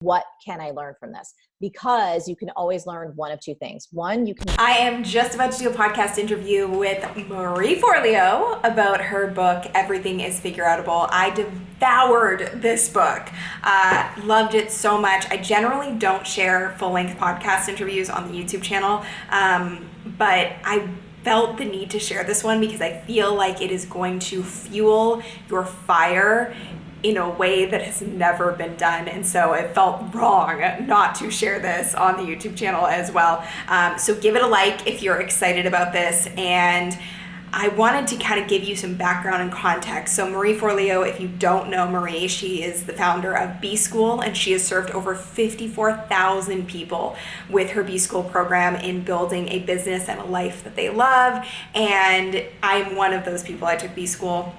what can I learn from this? Because you can always learn one of two things. One, you can. I am just about to do a podcast interview with MARIE FORLEO about her book, Everything is Figureoutable. I devoured this book. Loved it so much. I generally don't share full-length podcast interviews on the YouTube channel, but I felt the need to share this one because I feel like it is going to fuel your fire in a way that has never been done. And so it felt wrong not to share this on the YouTube channel as well. So give it a like if you're excited about this. And I wanted to kind of give you some background and context. So MARIE FORLEO, if you don't know MARIE, she is the founder of B School, and she has served over 54,000 people with her B School program in building a business and a life that they love. And I'm one of those people. I took B School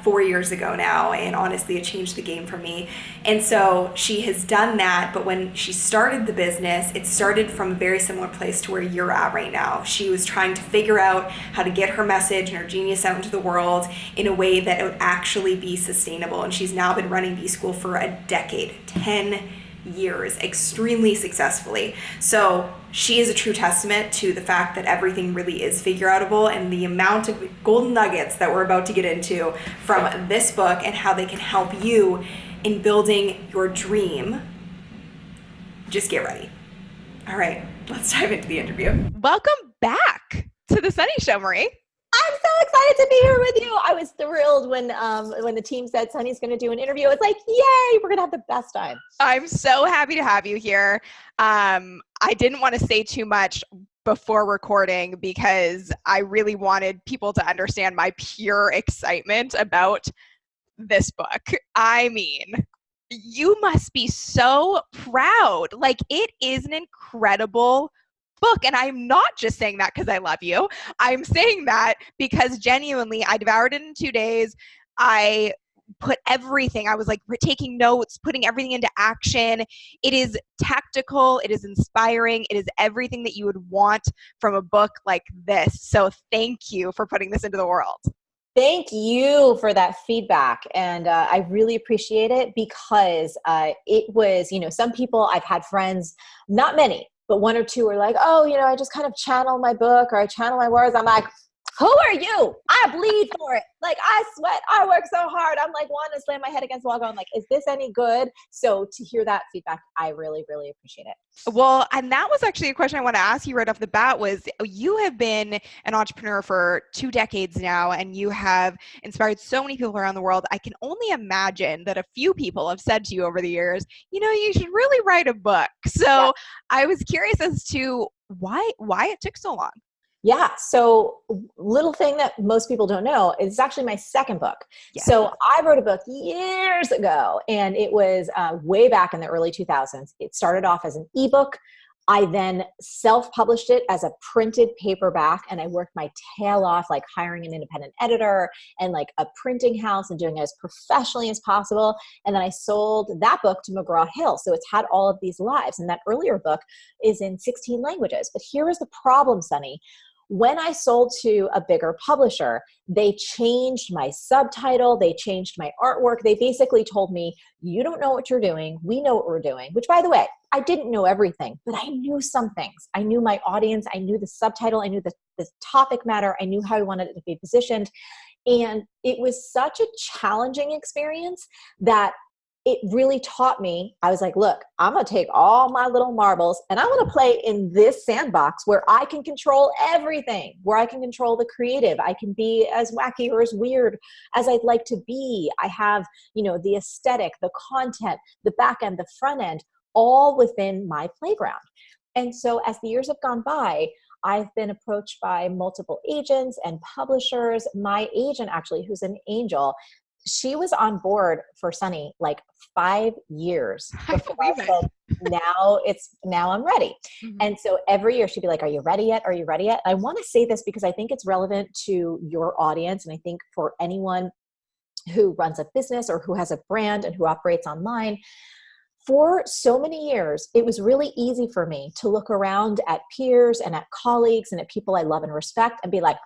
4 years ago now, and honestly it changed the game for me. And so she has done that, but when she started the business, it started from a very similar place to where you're at right now. She was trying to figure out how to get her message and her genius out into the world in a way that it would actually be sustainable. And she's now been running B School for a decade, 10 years, extremely successfully. So she is a true testament to the fact that everything really is figureoutable, and the amount of golden nuggets that we're about to get into from this book and how they can help you in building your dream. Just get ready. All right, let's dive into the interview. Welcome back to the Sunny Show, MARIE. I'm so excited to be here with you. I was thrilled when the team said Sunny's going to do an interview. It's like, yay, we're going to have the best time. I'm so happy to have you here. I didn't want to say too much before recording because I really wanted people to understand my pure excitement about this book. I mean, you must be so proud. Like, it is an incredible book. And I'm not just saying that because I love you. I'm saying that because genuinely I devoured it in 2 days. I put everything, I was like taking notes, putting everything into action. It is tactical. It is inspiring. It is everything that you would want from a book like this. So thank you for putting this into the world. Thank you for that feedback. And I really appreciate it because it was, some people, I've had friends, not many, but one or two were like, oh, I just kind of channel my book or I channel my words. I'm like, who are you? I bleed for it. Like, I sweat. I work so hard. I'm like, wanting to slam my head against the wall going like, is this any good? So to hear that feedback, I really, really appreciate it. Well, and that was actually a question I want to ask you right off the bat was, you have been an entrepreneur for 2 decades now, and you have inspired so many people around the world. I can only imagine that a few people have said to you over the years, you should really write a book. So yeah. I was curious as to why it took so long. Yeah. So little thing that most people don't know, it's actually my second book. Yeah. So I wrote a book years ago, and it was way back in the early 2000s. It started off as an ebook. I then self-published it as a printed paperback, and I worked my tail off, like hiring an independent editor and like a printing house and doing it as professionally as possible. And then I sold that book to McGraw-Hill. So it's had all of these lives. And that earlier book is in 16 languages. But here is the problem, Sunny. When I sold to a bigger publisher, they changed my subtitle, they changed my artwork. They basically told me, you don't know what you're doing. We know what we're doing, which, by the way, I didn't know everything, but I knew some things. I knew my audience. I knew the subtitle. I knew the topic matter. I knew how I wanted it to be positioned. And it was such a challenging experience that it really taught me. I was like, look, I'm going to take all my little marbles and I'm going to play in this sandbox where I can control everything, where I can control the creative. I can be as wacky or as weird as I'd like to be. I have, the aesthetic, the content, the back end, the front end, all within my playground. And so as the years have gone by, I've been approached by multiple agents and publishers. My agent, actually, who's an angel, she was on board for Sunny like 5 years before I said, now I'm ready. Mm-hmm. And so every year she'd be like, are you ready yet? Are you ready yet? I want to say this because I think it's relevant to your audience. And I think for anyone who runs a business or who has a brand and who operates online, for so many years, it was really easy for me to look around at peers and at colleagues and at people I love and respect and be like,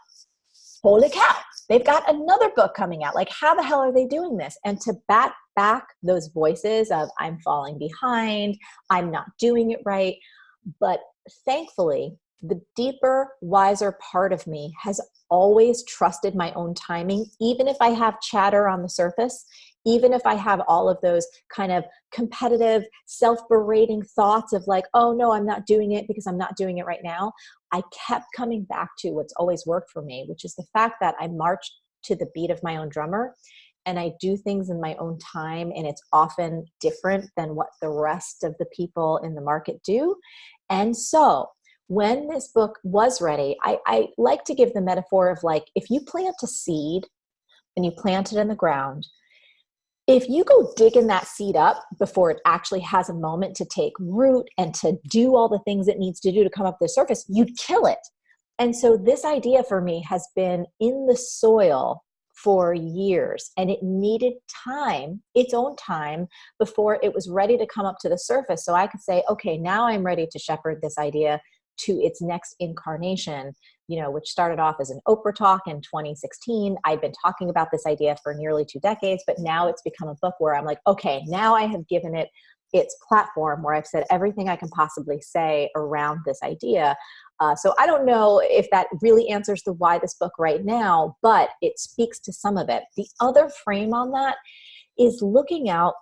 holy cow, they've got another book coming out. Like, how the hell are they doing this? And to bat back those voices of I'm falling behind, I'm not doing it right. But thankfully, the deeper, wiser part of me has always trusted my own timing, even if I have chatter on the surface, even if I have all of those kind of competitive, self-berating thoughts of like, oh no, I'm not doing it because I'm not doing it right now. I kept coming back to what's always worked for me, which is the fact that I march to the beat of my own drummer and I do things in my own time, and it's often different than what the rest of the people in the market do. And so when this book was ready, I like to give the metaphor of like, if you plant a seed and you plant it in the ground, if you go digging that seed up before it actually has a moment to take root and to do all the things it needs to do to come up the surface, you'd kill it. And so this idea for me has been in the soil for years, and it needed time, its own time, before it was ready to come up to the surface. So I could say, okay, now I'm ready to shepherd this idea to its next incarnation, which started off as an Oprah talk in 2016. I've been talking about this idea for nearly 2 decades, but now it's become a book where I'm like, okay, now I have given it its platform where I've said everything I can possibly say around this idea. So I don't know if that really answers the why this book right now, but it speaks to some of it. The other frame on that is looking out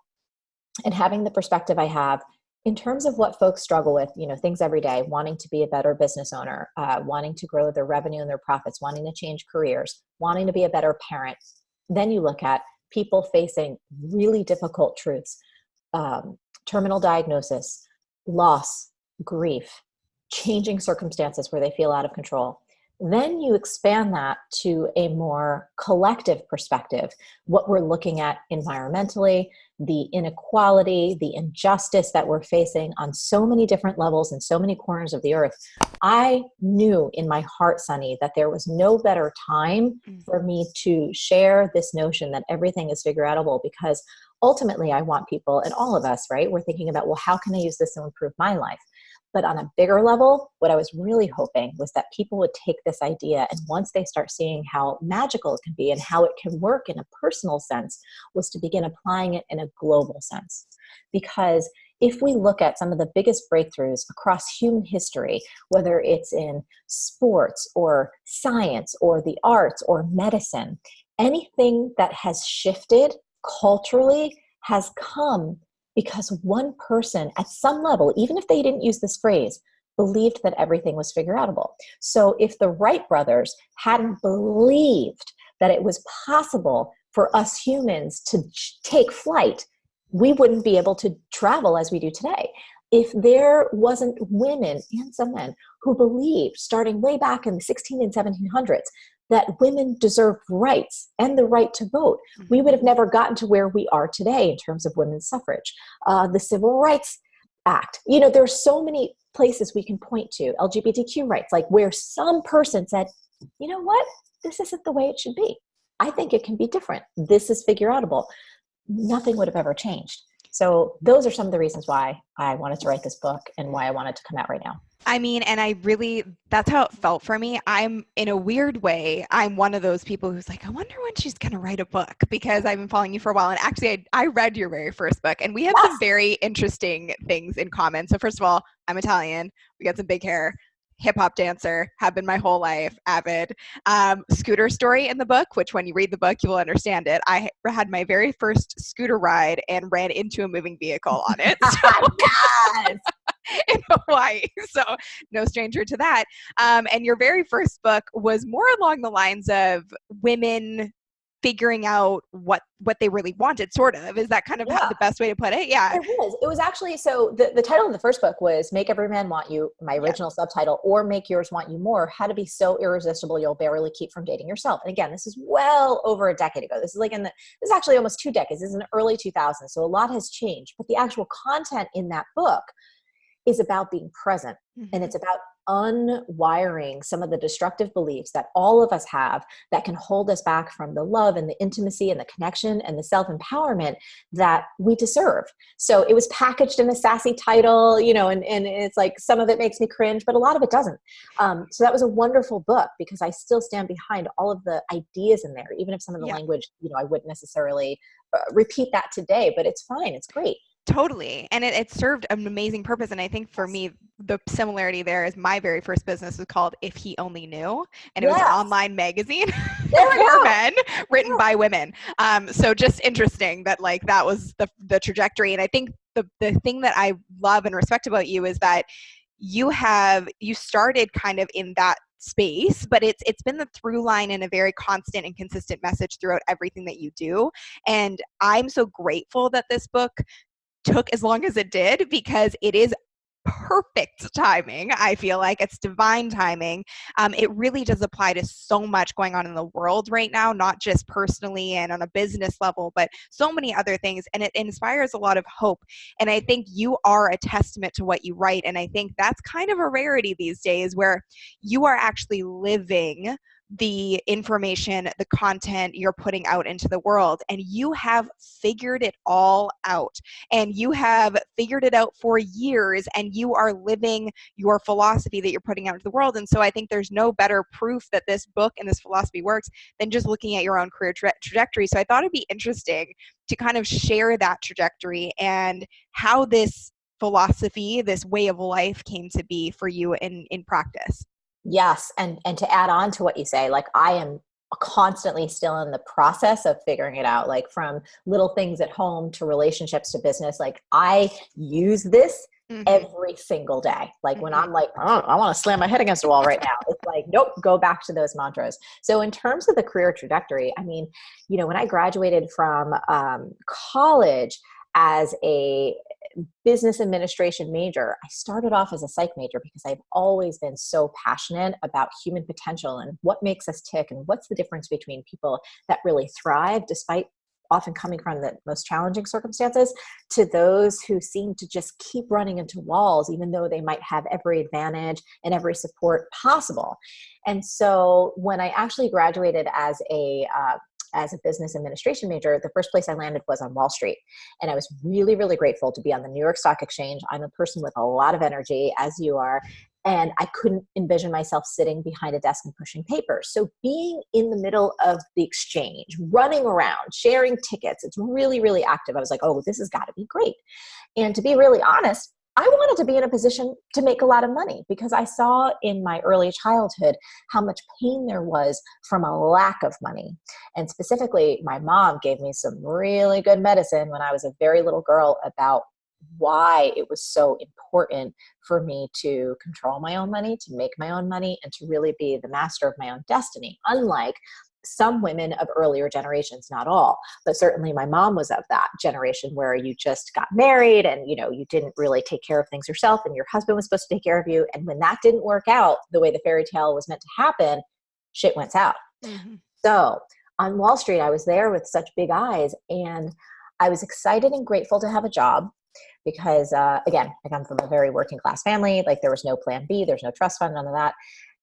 and having the perspective I have in terms of what folks struggle with, things every day, wanting to be a better business owner, wanting to grow their revenue and their profits, wanting to change careers, wanting to be a better parent. Then you look at people facing really difficult truths, terminal diagnosis, loss, grief, changing circumstances where they feel out of control. Then you expand that to a more collective perspective, what we're looking at environmentally, the inequality, the injustice that we're facing on so many different levels in so many corners of the earth. I knew in my heart, Sunny, that there was no better time for me to share this notion that everything is figureoutable, because ultimately I want people, and all of us, right? We're thinking about, well, how can I use this to improve my life? But on a bigger level, what I was really hoping was that people would take this idea, and once they start seeing how magical it can be and how it can work in a personal sense, was to begin applying it in a global sense. Because if we look at some of the biggest breakthroughs across human history, whether it's in sports or science or the arts or medicine, anything that has shifted culturally has come because one person at some level, even if they didn't use this phrase, believed that everything was figureoutable. So if the Wright brothers hadn't believed that it was possible for us humans to take flight, we wouldn't be able to travel as we do today. If there wasn't women and some men who believed, starting way back in the 16 and 1700s, that women deserved rights and the right to vote, we would have never gotten to where we are today in terms of women's suffrage. The Civil Rights Act. There's so many places we can point to, LGBTQ rights, like where some person said, you know what, this isn't the way it should be. I think it can be different. This is figureoutable. Nothing would have ever changed. So those are some of the reasons why I wanted to write this book and why I wanted to come out right now. I mean, and that's how it felt for me. I'm, in a weird way, I'm one of those people who's like, I wonder when she's going to write a book, because I've been following you for a while. And actually, I read your very first book, and we have some very interesting things in common. So first of all, I'm Italian. We got some big hair. Hip hop dancer, have been my whole life, avid. Scooter story in the book, which when you read the book, you will understand it. I had my very first scooter ride and ran into a moving vehicle on it. Yes. In Hawaii. So no stranger to that. And your very first book was more along the lines of women figuring out what they really wanted, sort of. Is that kind of the best way to put it? Yeah. It was. It was actually, so the title of the first book was Make Every Man Want You, my original subtitle, or Make Yours Want You More, How to Be So Irresistible You'll Barely Keep From Dating Yourself. And again, this is well over a decade ago. This is actually almost 2 decades. This is in the early 2000s. So a lot has changed, but the actual content in that book is about being present. And it's about unwiring some of the destructive beliefs that all of us have that can hold us back from the love and the intimacy and the connection and the self-empowerment that we deserve. So it was packaged in a sassy title, you know, and it's like some of it makes me cringe, but a lot of it doesn't. So that was a wonderful book because I still stand behind all of the ideas in there, even if some of the language, you know, I wouldn't necessarily repeat that today, but it's fine. It's great. Totally. And it served an amazing purpose. And I think for me, the similarity there is my very first business was called If He Only Knew. And it was an online magazine for men written by women. So just interesting that like that was the trajectory. And I think the thing that I love and respect about you is that you started kind of in that space, but it's been the through line and a very constant and consistent message throughout everything that you do. And I'm so grateful that this book took as long as it did because it is perfect timing. I feel like it's divine timing. It really does apply to so much going on in the world right now, not just personally and on a business level, but so many other things. And it inspires a lot of hope. And I think you are a testament to what you write. And I think that's kind of a rarity these days where you are actually living the information, the content you're putting out into the world, and you have figured it all out, and you have figured it out for years, and you are living your philosophy that you're putting out into the world. And so I think there's no better proof that this book and this philosophy works than just looking at your own career trajectory. So I thought it'd be interesting to kind of share that trajectory and how this philosophy, this way of life came to be for you in practice. Yes. And to add on to what you say, like I am constantly still in the process of figuring it out, like from little things at home to relationships to business. Like I use this every single day. Like when I'm like, oh, I want to slam my head against a wall right now. It's like, nope, go back to those mantras. So in terms of the career trajectory, I mean, you know, when I graduated from college as a business administration major, I started off as a psych major because I've always been so passionate about human potential and what makes us tick and what's the difference between people that really thrive despite often coming from the most challenging circumstances to those who seem to just keep running into walls, even though they might have every advantage and every support possible. And so when I actually graduated as a business administration major, the first place I landed was on Wall Street. And I was really, really grateful to be on the New York Stock Exchange. I'm a person with a lot of energy, as you are. And I couldn't envision myself sitting behind a desk and pushing papers. So being in the middle of the exchange, running around, sharing tickets, it's really, really active. I was like, oh, this has got to be great. And to be really honest, I wanted to be in a position to make a lot of money because I saw in my early childhood how much pain there was from a lack of money. And specifically, my mom gave me some really good medicine when I was a very little girl about why it was so important for me to control my own money, to make my own money, and to really be the master of my own destiny. Unlike some women of earlier generations, not all, but certainly my mom was of that generation where you just got married and, you know, you didn't really take care of things yourself and your husband was supposed to take care of you. And when that didn't work out the way the fairy tale was meant to happen, shit went south. So on Wall Street, I was there with such big eyes and I was excited and grateful to have a job because, again, I come from a very working class family. Like there was no plan B, there's no trust fund, none of that.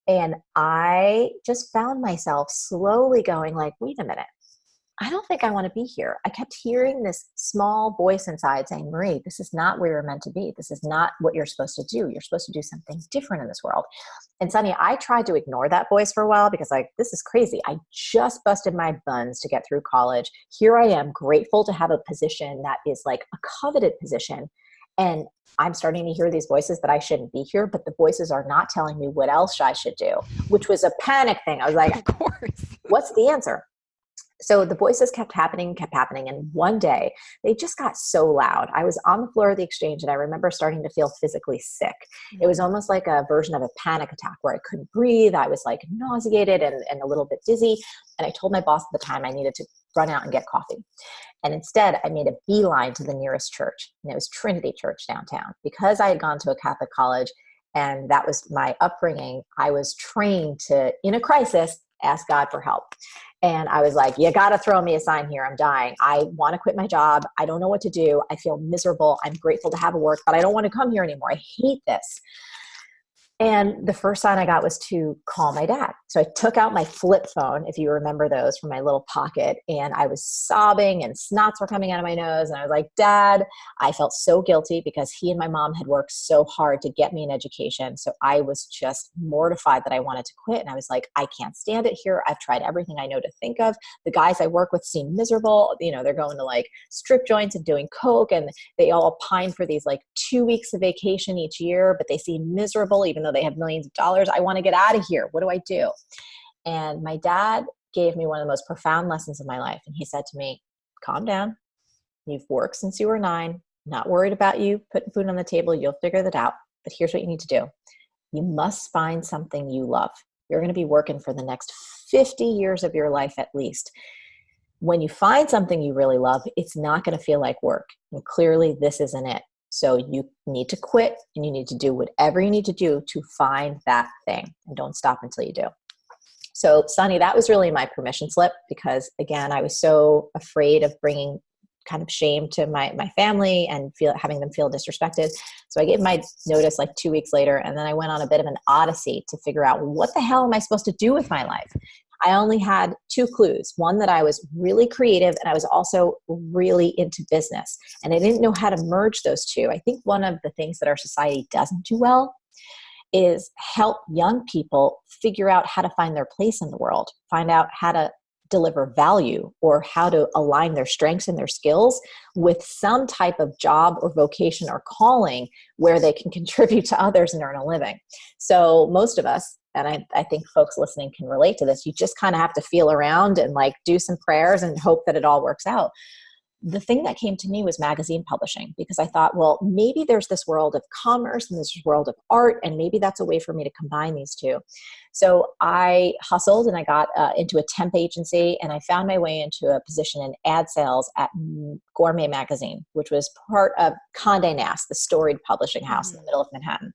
And I just found myself slowly going like, wait a minute, I don't think I want to be here. I kept hearing this small voice inside saying, Marie, this is not where you're meant to be. This is not what you're supposed to do. You're supposed to do something different in this world. And Sunny, I tried to ignore that voice for a while because like, this is crazy. I just busted my buns to get through college. Here I am, grateful to have a position that is like a coveted position. And I'm starting to hear these voices that I shouldn't be here, but the voices are not telling me what else I should do, which was a panic thing. I was like, of course, what's the answer? So the voices kept happening. And one day they just got so loud. I was on the floor of the exchange and I remember starting to feel physically sick. It was almost like a version of a panic attack where I couldn't breathe. I was like nauseated and a little bit dizzy. And I told my boss at the time I needed to run out and get coffee. And instead I made a beeline to the nearest church, and it was Trinity Church downtown. Because I had gone to a Catholic college and that was my upbringing, I was trained to, in a crisis, ask God for help. And I was like, you got to throw me a sign here. I'm dying. I want to quit my job. I don't know what to do. I feel miserable. I'm grateful to have a work, but I don't want to come here anymore. I hate this. And the first sign I got was to call my dad. So I took out my flip phone, if you remember those, from my little pocket. And I was sobbing and snots were coming out of my nose. And I was like, Dad, I felt so guilty because he and my mom had worked so hard to get me an education. So I was just mortified that I wanted to quit. And I was like, I can't stand it here. I've tried everything I know to think of. The guys I work with seem miserable. You know, they're going to like strip joints and doing coke, and they all pine for these like 2 weeks of vacation each year, but they seem miserable even though they have millions of dollars. I want to get out of here. What do I do? And my dad gave me one of the most profound lessons of my life. And he said to me, calm down. You've worked since you were 9, not worried about you putting food on the table. You'll figure that out. But here's what you need to do. You must find something you love. You're going to be working for the next 50 years of your life at least. When you find something you really love, it's not going to feel like work. And clearly this isn't it. So you need to quit, and you need to do whatever you need to do to find that thing, and don't stop until you do. So Sunny, that was really my permission slip, because again, I was so afraid of bringing kind of shame to my family and having them feel disrespected. So I gave my notice like 2 weeks later, and then I went on a bit of an odyssey to figure out, what the hell am I supposed to do with my life? I only had 2 clues. One, that I was really creative, and I was also really into business. And I didn't know how to merge those two. I think one of the things that our society doesn't do well is help young people figure out how to find their place in the world, find out how to deliver value, or how to align their strengths and their skills with some type of job or vocation or calling where they can contribute to others and earn a living. So most of us, and I think folks listening can relate to this, you just kind of have to feel around and like do some prayers and hope that it all works out. The thing that came to me was magazine publishing, because I thought, well, maybe there's this world of commerce and this world of art, and maybe that's a way for me to combine these two. So I hustled, and I got into a temp agency, and I found my way into a position in ad sales at Gourmet Magazine, which was part of Condé Nast, the storied publishing house in the middle of Manhattan.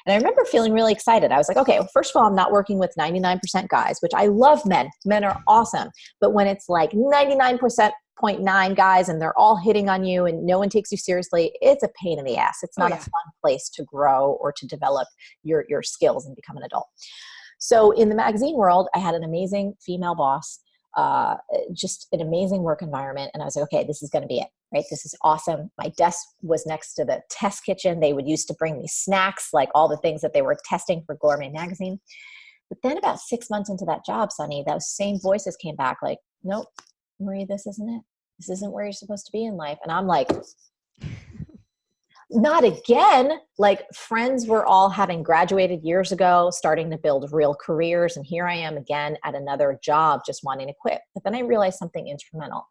And I remember feeling really excited. I was like, okay, well, first of all, I'm not working with 99% guys, which I love men. Men are awesome. But when it's like 99.9 guys and they're all hitting on you and no one takes you seriously, it's a pain in the ass. It's not a fun place to grow or to develop your skills and become an adult. So in the magazine world, I had an amazing female boss, just an amazing work environment. And I was like, okay, this is going to be it, right? This is awesome. My desk was next to the test kitchen. They would used to bring me snacks, like all the things that they were testing for Gourmet Magazine. But then about 6 months into that job, Sunny, those same voices came back like, nope, Marie, this isn't it. This isn't where you're supposed to be in life. And I'm like, not again. Like, friends were all having graduated years ago, starting to build real careers. And here I am again at another job, just wanting to quit. But then I realized something instrumental.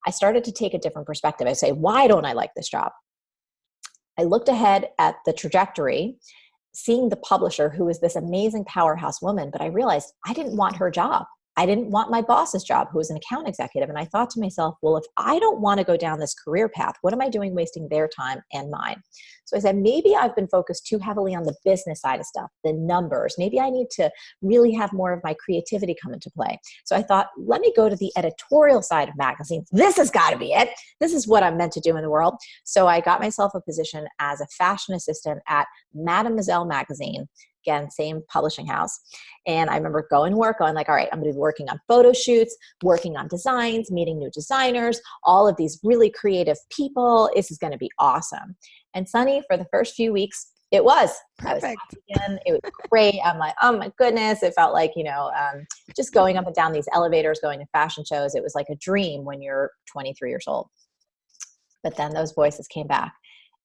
I started to take a different perspective. I say, why don't I like this job? I looked ahead at the trajectory, seeing the publisher, who was this amazing powerhouse woman, but I realized I didn't want her job. I didn't want my boss's job, who was an account executive. And I thought to myself, well, if I don't want to go down this career path, what am I doing wasting their time and mine? So I said, maybe I've been focused too heavily on the business side of stuff, the numbers. Maybe I need to really have more of my creativity come into play. So I thought, let me go to the editorial side of magazines. This has got to be it. This is what I'm meant to do in the world. So I got myself a position as a fashion assistant at Mademoiselle magazine. Again, same publishing house. And I remember going to work, going like, all right, I'm going to be working on photo shoots, working on designs, meeting new designers, all of these really creative people. This is going to be awesome. And Sunny, for the first few weeks, it was. Perfect. I was happy again. It was great. I'm like, oh my goodness. It felt like, just going up and down these elevators, going to fashion shows. It was like a dream when you're 23 years old. But then those voices came back,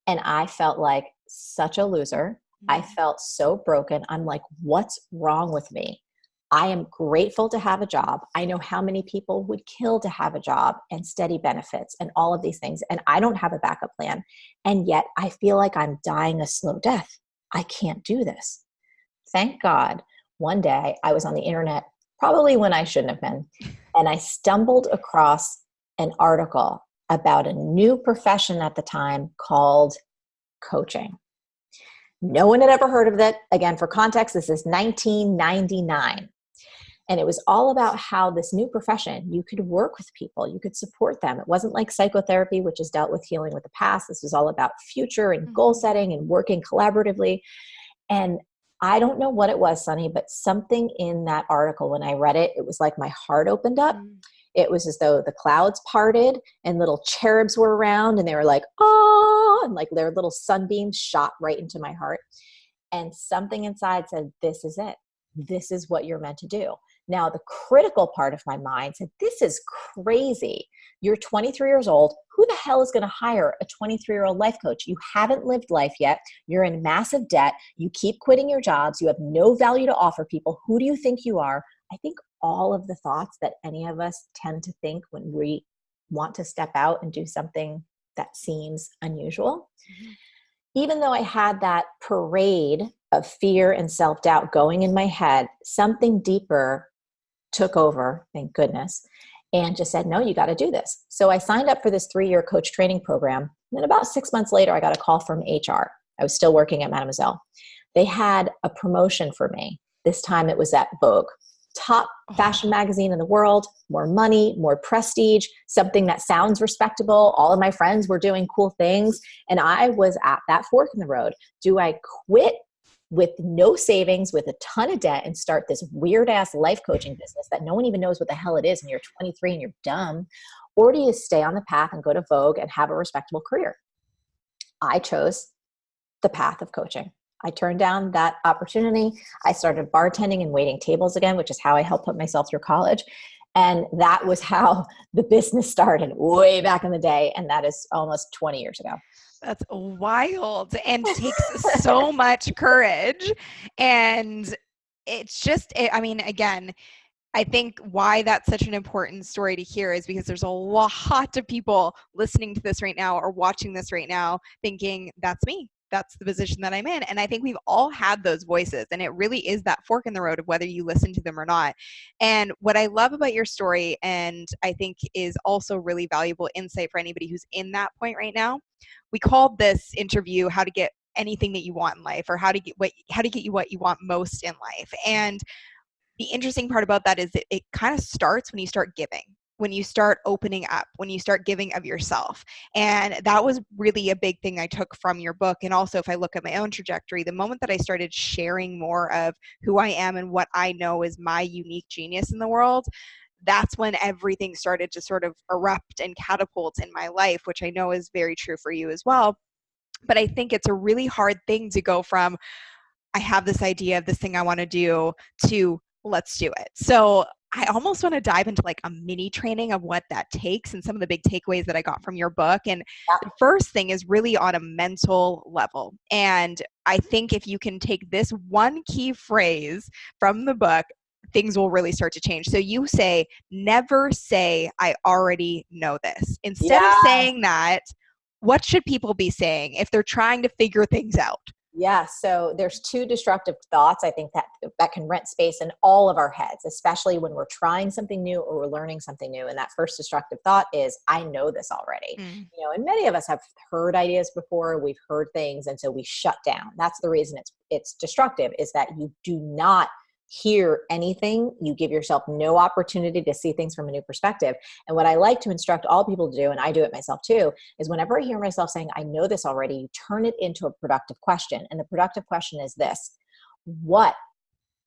and I felt like such a loser. I felt so broken. I'm like, what's wrong with me? I am grateful to have a job. I know how many people would kill to have a job and steady benefits and all of these things. And I don't have a backup plan. And yet I feel like I'm dying a slow death. I can't do this. Thank God. One day I was on the internet, probably when I shouldn't have been. And I stumbled across an article about a new profession at the time called coaching. No one had ever heard of it. Again, for context, this is 1999. And it was all about how this new profession, you could work with people, you could support them. It wasn't like psychotherapy, which is dealt with healing with the past. This was all about future and goal setting and working collaboratively. And I don't know what it was, Sunny, but something in that article, when I read it, it was like my heart opened up. It was as though the clouds parted and little cherubs were around and they were like, oh, and like their little sunbeams shot right into my heart. And something inside said, this is it. This is what you're meant to do. Now, the critical part of my mind said, this is crazy. You're 23 years old. Who the hell is going to hire a 23-year-old life coach? You haven't lived life yet. You're in massive debt. You keep quitting your jobs. You have no value to offer people. Who do you think you are? I think all of the thoughts that any of us tend to think when we want to step out and do something that seems unusual. Even though I had that parade of fear and self-doubt going in my head, something deeper took over, thank goodness, and just said, no, you got to do this. So I signed up for this 3-year coach training program. And then about 6 months later, I got a call from HR. I was still working at Mademoiselle. They had a promotion for me. This time it was at Vogue, top fashion magazine in the world, more money, more prestige, something that sounds respectable. All of my friends were doing cool things. And I was at that fork in the road. Do I quit with no savings, with a ton of debt, and start this weird ass life coaching business that no one even knows what the hell it is and you're 23 and you're dumb? Or do you stay on the path and go to Vogue and have a respectable career? I chose the path of coaching. I turned down that opportunity. I started bartending and waiting tables again, which is how I helped put myself through college. And that was how the business started way back in the day. And that is almost 20 years ago. That's wild and takes so much courage. And it's just, I mean, again, I think why that's such an important story to hear is because there's a lot of people listening to this right now or watching this right now thinking, that's me. That's the position that I'm in. And I think we've all had those voices, and it really is that fork in the road of whether you listen to them or not. And what I love about your story, and I think is also really valuable insight for anybody who's in that point right now, we called this interview How to Get Anything That You Want in Life, or how to get you what you want most in life. And the interesting part about that is that it kind of starts when you start giving, when you start opening up, when you start giving of yourself. And that was really a big thing I took from your book. And also, if I look at my own trajectory, the moment that I started sharing more of who I am and what I know is my unique genius in the world, that's when everything started to sort of erupt and catapult in my life, which I know is very true for you as well. But I think it's a really hard thing to go from, I have this idea of this thing I want to do, to let's do it. So I almost want to dive into like a mini training of what that takes and some of the big takeaways that I got from your book. And the first thing is really on a mental level. And I think if you can take this one key phrase from the book, things will really start to change. So you say, never say, I already know this. Instead of saying that, what should people be saying if they're trying to figure things out? Yeah. So there's 2 destructive thoughts, I think, that can rent space in all of our heads, especially when we're trying something new or we're learning something new. And that first destructive thought is, I know this already. You know, and many of us have heard ideas before, we've heard things, and so we shut down. That's the reason it's destructive, is that you do not hear anything. You give yourself no opportunity to see things from a new perspective. And what I like to instruct all people to do, and I do it myself too, is whenever I hear myself saying, I know this already, you turn it into a productive question. And the productive question is this: what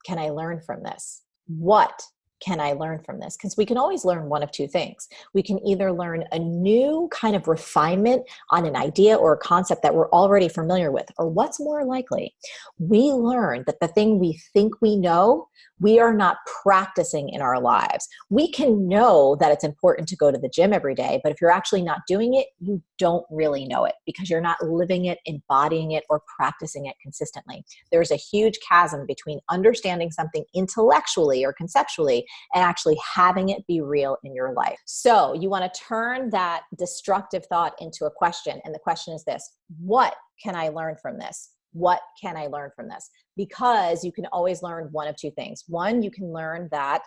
can I learn from this? What can I learn from this? Because we can always learn one of 2 things. We can either learn a new kind of refinement on an idea or a concept that we're already familiar with, or what's more likely, we learn that the thing we think we know, we are not practicing in our lives. We can know that it's important to go to the gym every day, but if you're actually not doing it, you don't really know it because you're not living it, embodying it, or practicing it consistently. There's a huge chasm between understanding something intellectually or conceptually and actually having it be real in your life. So you want to turn that destructive thought into a question. And the question is this: what can I learn from this? What can I learn from this? Because you can always learn one of 2 things. One, you can learn that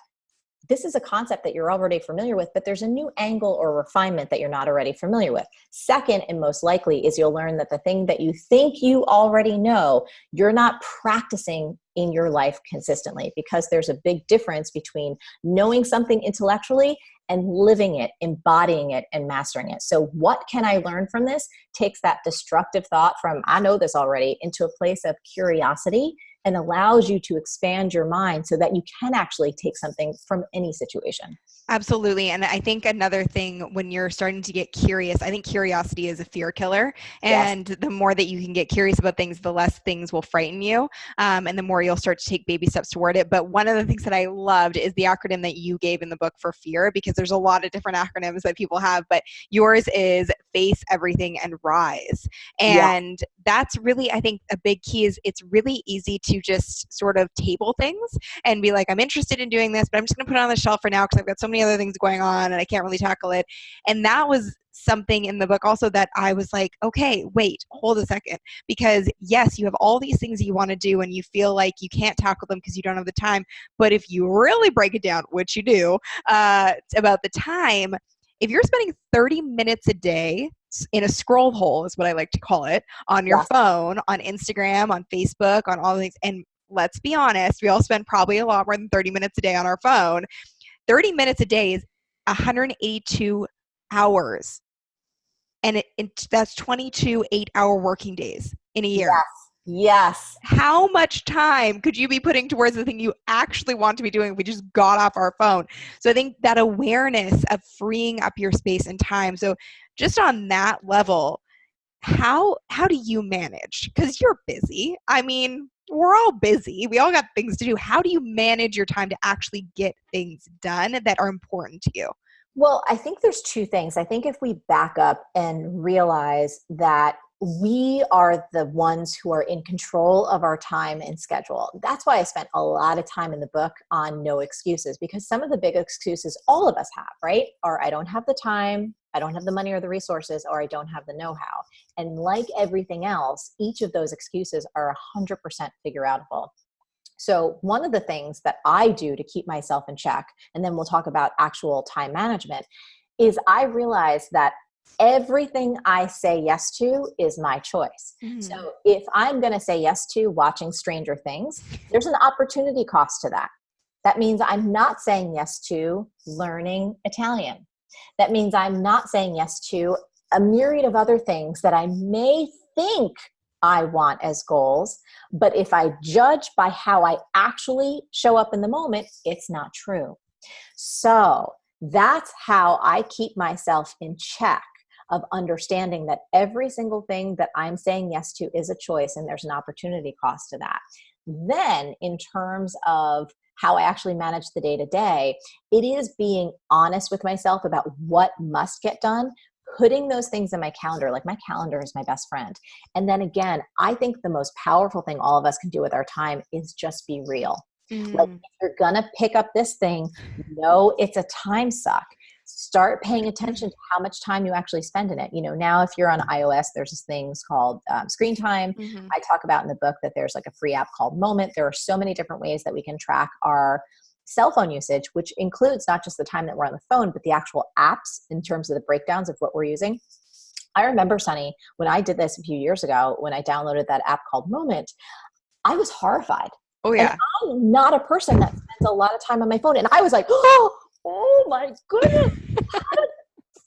this is a concept that you're already familiar with, but there's a new angle or refinement that you're not already familiar with. Second, and most likely, is you'll learn that the thing that you think you already know, you're not practicing in your life consistently, because there's a big difference between knowing something intellectually and living it, embodying it, and mastering it. So what can I learn from this takes that destructive thought from, I know this already, into a place of curiosity and allows you to expand your mind so that you can actually take something from any situation. Absolutely. And I think another thing when you're starting to get curious, I think curiosity is a fear killer. And the more that you can get curious about things, the less things will frighten you. And the more you'll start to take baby steps toward it. But one of the things that I loved is the acronym that you gave in the book for fear, because there's a lot of different acronyms that people have, but yours is face everything and rise. And that's really, I think a big key is it's really easy to just sort of table things and be like, I'm interested in doing this, but I'm just going to put it on the shelf for now because I've got so many other things going on and I can't really tackle it. And that was something in the book also that I was like, okay, wait, hold a second. Because yes, you have all these things that you want to do and you feel like you can't tackle them because you don't have the time. But if you really break it down, which you do, about the time, if you're spending 30 minutes a day in a scroll hole, is what I like to call it, on your phone, on Instagram, on Facebook, on all the things, and let's be honest, we all spend probably a lot more than 30 minutes a day on our phone. 30 minutes a day is 182 hours. And that's 22 8-hour working days in a year. Yes. How much time could you be putting towards the thing you actually want to be doing if we just got off our phone? So I think that awareness of freeing up your space and time. So just on that level, how do you manage? Because you're busy. I mean, we're all busy. We all got things to do. How do you manage your time to actually get things done that are important to you? Well, I think there's two things. I think if we back up and realize that we are the ones who are in control of our time and schedule. That's why I spent a lot of time in the book on no excuses, because some of the big excuses all of us have, right? Are I don't have the time, I don't have the money or the resources, or I don't have the know-how. And like everything else, each of those excuses are 100% figure-outable. So one of the things that I do to keep myself in check, and then we'll talk about actual time management, is I realize that everything I say yes to is my choice. So if I'm going to say yes to watching Stranger Things, there's an opportunity cost to that. That means I'm not saying yes to learning Italian. That means I'm not saying yes to a myriad of other things that I may think I want as goals, but if I judge by how I actually show up in the moment, it's not true. So that's how I keep myself in check, of understanding that every single thing that I'm saying yes to is a choice and there's an opportunity cost to that. Then in terms of how I actually manage the day to day, it is being honest with myself about what must get done, putting those things in my calendar. Like my calendar is my best friend. And then again, I think the most powerful thing all of us can do with our time is just be real. Like if you're gonna pick up this thing, know it's a time suck. Start paying attention to how much time you actually spend in it. You know, now if you're on iOS, there's this things called screen time. I talk about in the book that there's like a free app called Moment. There are so many different ways that we can track our cell phone usage, which includes not just the time that we're on the phone, but the actual apps in terms of the breakdowns of what we're using. I remember, Sunny, when I did this a few years ago, when I downloaded that app called Moment, I was horrified. Oh yeah. And I'm not a person that spends a lot of time on my phone. And I was like, oh my goodness, 5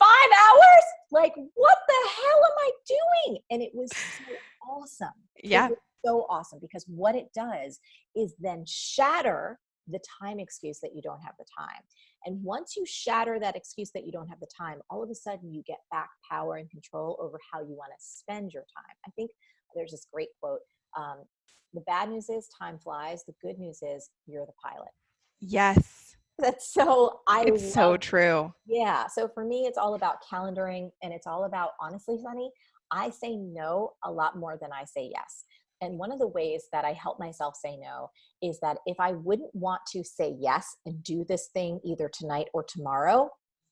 hours? Like, what the hell am I doing? And it was so awesome. Yeah. It was so awesome, because what it does is then shatter the time excuse that you don't have the time. And once you shatter that excuse that you don't have the time, all of a sudden you get back power and control over how you want to spend your time. I think there's this great quote. The bad news is time flies. The good news is you're the pilot. Yes. That's so, it's so true. Yeah. So for me, it's all about calendaring, and it's all about, honestly, Sunny, I say no a lot more than I say yes. And one of the ways that I help myself say no is that if I wouldn't want to say yes and do this thing either tonight or tomorrow,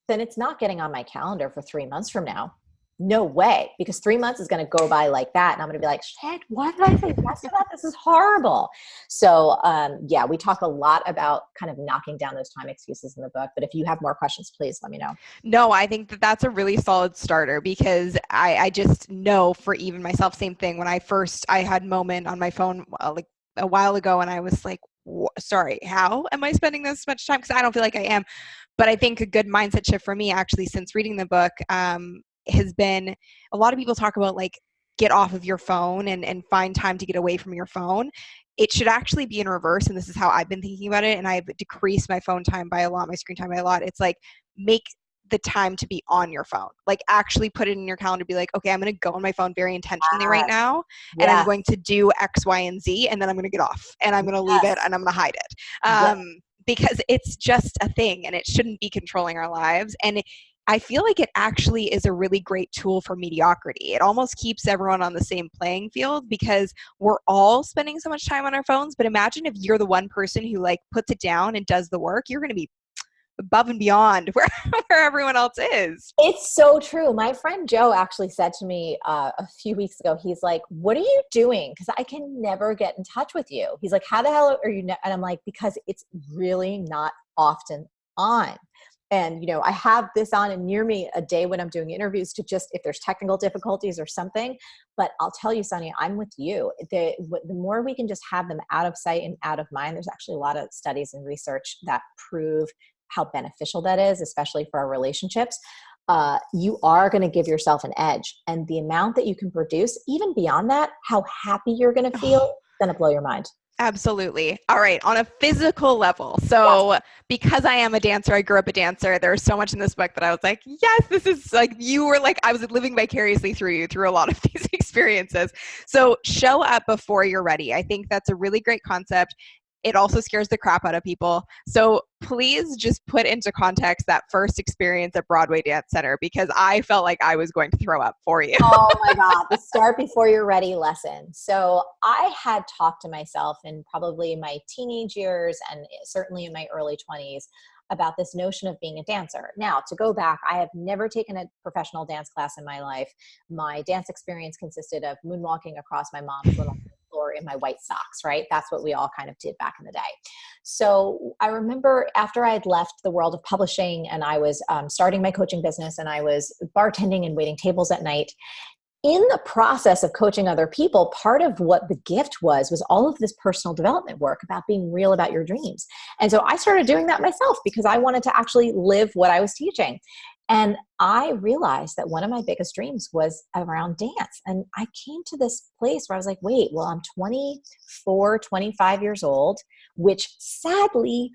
then it's not getting on my calendar for 3 months from now. No way, because 3 months is going to go by like that. And I'm going to be like, shit, why did I say yes to that? This is horrible. So yeah, we talk a lot about kind of knocking down those time excuses in the book. But if you have more questions, please let me know. No, I think that that's a really solid starter, because I just know for even myself, same thing. When I had Moment on my phone like a while ago, and I was like, sorry, how am I spending this much time? Because I don't feel like I am. But I think a good mindset shift for me, actually, since reading the book, has been, a lot of people talk about like get off of your phone and find time to get away from your phone. it should actually be in reverse. And this is how I've been thinking about it. And I've decreased my phone time by a lot, my screen time by a lot. It's like, make the time to be on your phone. Like actually put it in your calendar, be like, okay, I'm going to go on my phone very intentionally right now. And I'm going to do X, Y, and Z. And then I'm going to get off and I'm going to leave it and I'm going to hide it. Because it's just a thing and it shouldn't be controlling our lives. And I feel like it actually is a really great tool for mediocrity. It almost keeps everyone on the same playing field because we're all spending so much time on our phones. But imagine if you're the one person who like puts it down and does the work, you're going to be above and beyond where everyone else is. It's so true. My friend Joe actually said to me a few weeks ago, he's like, what are you doing? Because I can never get in touch with you. He's like, how the hell are you? And I'm like, because it's really not often on. And, you know, I have this on and near me a day when I'm doing interviews to just, if there's technical difficulties or something, but I'll tell you, Sonia, I'm with you. The more we can just have them out of sight and out of mind, there's actually a lot of studies and research that prove how beneficial that is, especially for our relationships. You are going to give yourself an edge, and the amount that you can produce, even beyond that, how happy you're going to feel, is going to blow your mind. Absolutely. All right. On a physical level. So because I am a dancer, I grew up a dancer. There's so much in this book that I was like, yes, this is like, you were like, I was living vicariously through you through a lot of these experiences. So show up before you're ready. I think that's a really great concept. It also scares the crap out of people. So please just put into context that first experience at Broadway Dance Center, because I felt like I was going to throw up for you. Oh my God, the start before you're ready lesson. So I had talked to myself in probably my teenage years and certainly in my early 20s about this notion of being a dancer. Now, to go back, I have never taken a professional dance class in my life. My dance experience consisted of moonwalking across my mom's little floor in my white socks, right? That's what we all kind of did back in the day. So I remember after I had left the world of publishing and I was starting my coaching business and I was bartending and waiting tables at night, in the process of coaching other people, part of what the gift was all of this personal development work about being real about your dreams. And so I started doing that myself because I wanted to actually live what I was teaching. And I realized that one of my biggest dreams was around dance. And I came to this place where I was like, wait, well, I'm 24, 25 years old, which sadly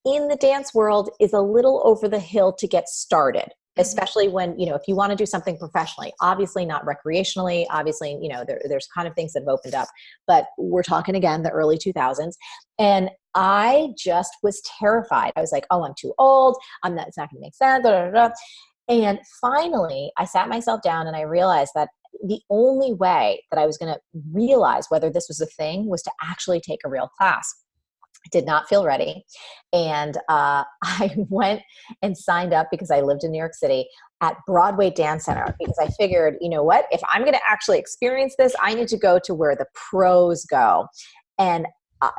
in the dance world is a little over the hill to get started. Especially when, you know, if you want to do something professionally, obviously not recreationally, obviously, you know, there's kind of things that have opened up, but we're talking again, the early 2000s. And I just was terrified. I was like, oh, I'm too old. It's not going to make sense. Da, da, da. And finally I sat myself down and I realized that the only way that I was going to realize whether this was a thing was to actually take a real class. Did not feel ready. And I went and signed up because I lived in New York City at Broadway Dance Center because I figured, you know what, if I'm going to actually experience this, I need to go to where the pros go. And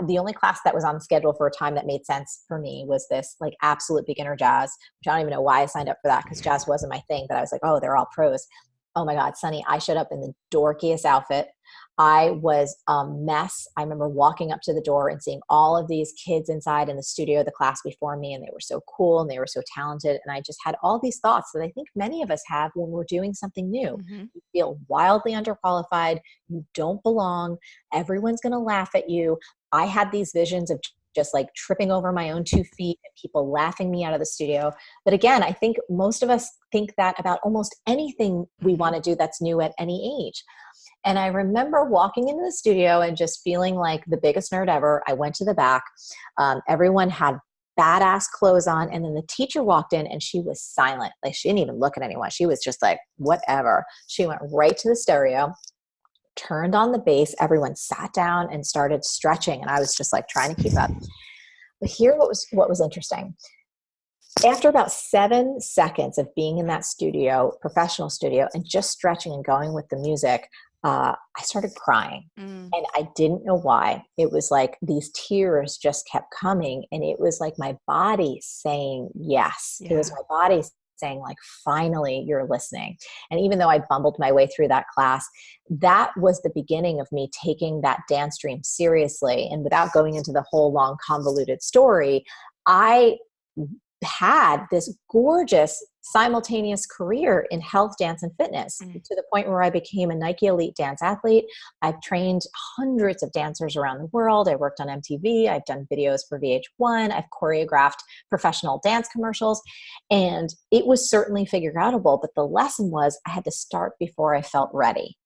the only class that was on the schedule for a time that made sense for me was this like absolute beginner jazz, which I don't even know why I signed up for that because jazz wasn't my thing, but I was like, oh, they're all pros. Oh my God, Sunny, I showed up in the dorkiest outfit. I was a mess. I remember walking up to the door and seeing all of these kids inside in the studio, the class before me, and they were so cool and they were so talented. And I just had all these thoughts that I think many of us have when we're doing something new. Mm-hmm. You feel wildly underqualified. You don't belong. Everyone's going to laugh at you. I had these visions of just like tripping over my own 2 feet and people laughing me out of the studio. But again, I think most of us think that about almost anything we want to do that's new at any age. And I remember walking into the studio and just feeling like the biggest nerd ever. I went to the back. Everyone had badass clothes on. And then the teacher walked in and she was silent. Like she didn't even look at anyone. She was just like, whatever. She went right to the stereo, turned on the bass. Everyone sat down and started stretching. And I was just like trying to keep up. But here what was interesting. After about 7 seconds of being in that studio, professional studio, and just stretching and going with the music, I started crying and I didn't know why. It was like these tears just kept coming and it was like my body saying yes. Yeah. It was my body saying like, finally you're listening. And even though I bumbled my way through that class, that was the beginning of me taking that dance dream seriously. And without going into the whole long convoluted story, I had this gorgeous simultaneous career in health, dance, and fitness to the point where I became a Nike Elite dance athlete. I've trained hundreds of dancers around the world. I worked on MTV. I've done videos for VH1. I've choreographed professional dance commercials. And it was certainly figureoutable, but the lesson was I had to start before I felt ready.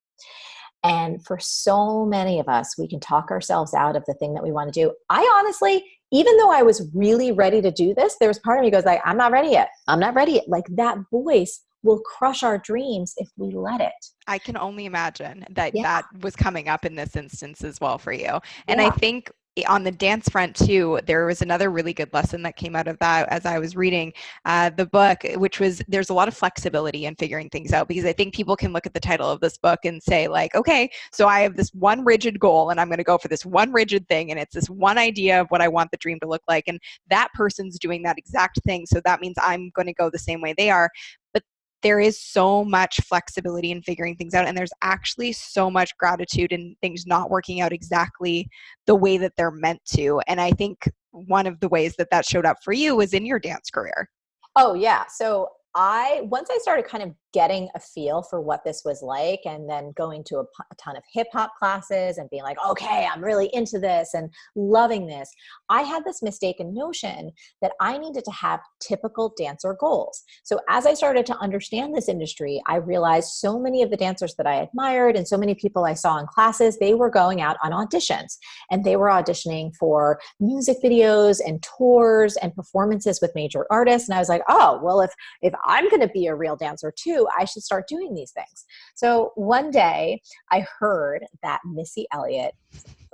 And for so many of us, we can talk ourselves out of the thing that we want to do. I honestly, even though I was really ready to do this, there was part of me goes like, I'm not ready yet. I'm not ready yet. Like that voice will crush our dreams if we let it. I can only imagine that that was coming up in this instance as well for you. And I think on the dance front too, there was another really good lesson that came out of that as I was reading the book, which was there's a lot of flexibility in figuring things out, because I think people can look at the title of this book and say like, okay, so I have this one rigid goal and I'm going to go for this one rigid thing. And it's this one idea of what I want the dream to look like. And that person's doing that exact thing. So that means I'm going to go the same way they are. But there is so much flexibility in figuring things out. And there's actually so much gratitude in things not working out exactly the way that they're meant to. And I think one of the ways that that showed up for you was in your dance career. Oh yeah. So once I started kind of getting a feel for what this was like, and then going to a ton of hip hop classes and being like, okay, I'm really into this and loving this, I had this mistaken notion that I needed to have typical dancer goals. So as I started to understand this industry, I realized so many of the dancers that I admired and so many people I saw in classes, they were going out on auditions and they were auditioning for music videos and tours and performances with major artists. And I was like, oh, well, if I'm going to be a real dancer too, I should start doing these things. So one day I heard that Missy Elliott,